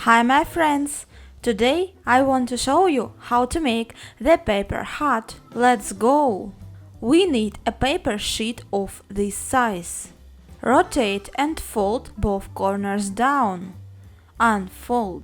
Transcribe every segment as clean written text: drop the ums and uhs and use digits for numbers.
Hi my friends! Today I want to show you how to make the paper hat. Let's go! We need a paper sheet of this size. Rotate and fold both corners down. Unfold.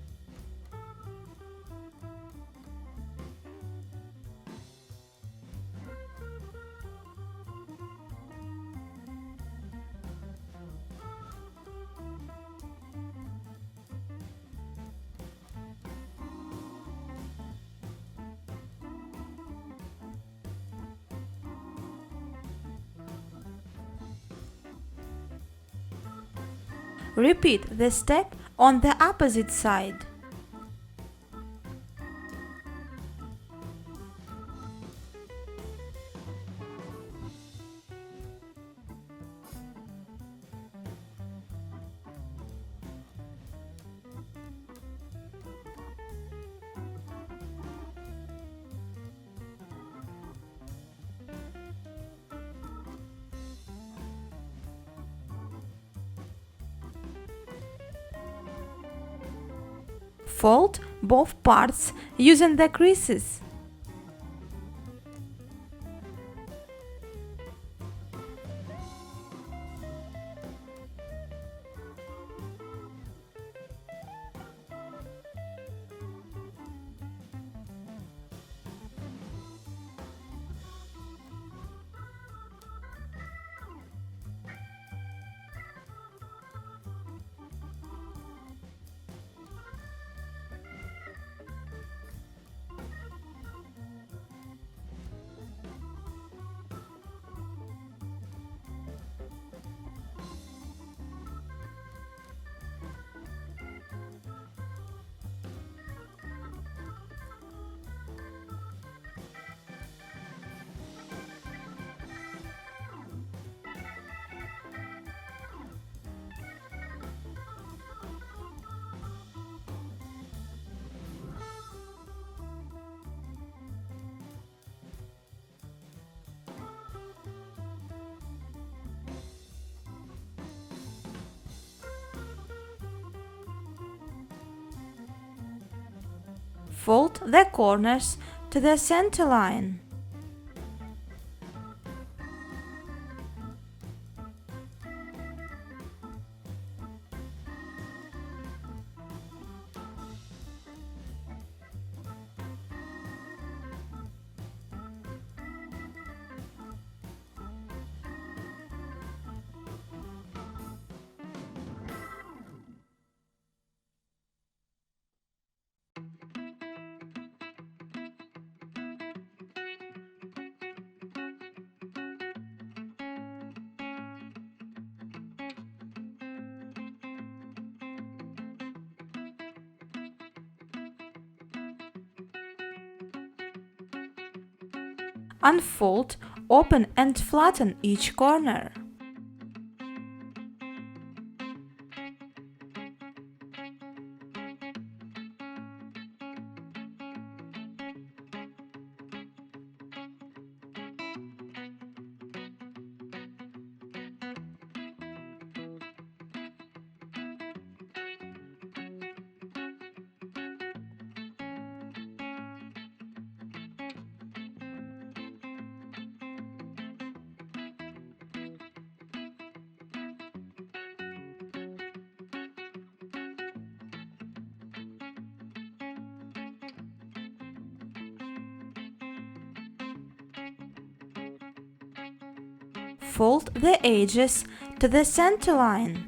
Repeat the step on the opposite side. Fold both parts using the creases. Fold the corners to the center line. Unfold, open and flatten each corner. Fold the edges to the center line.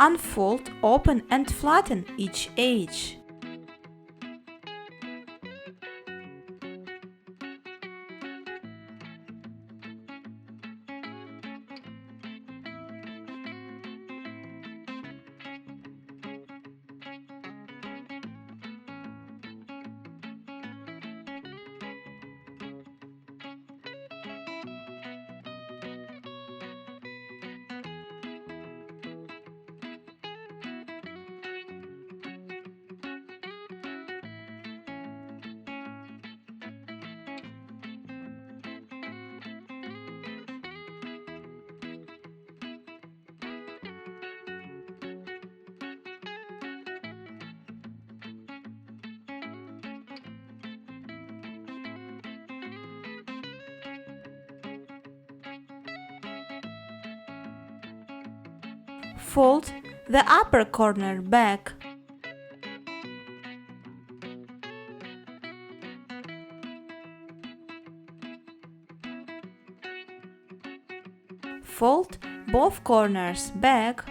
Unfold, open and flatten each edge. Fold the upper corner back. Fold both corners back.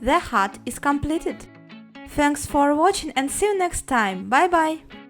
The hat is completed. Thanks for watching and see you next time. Bye bye!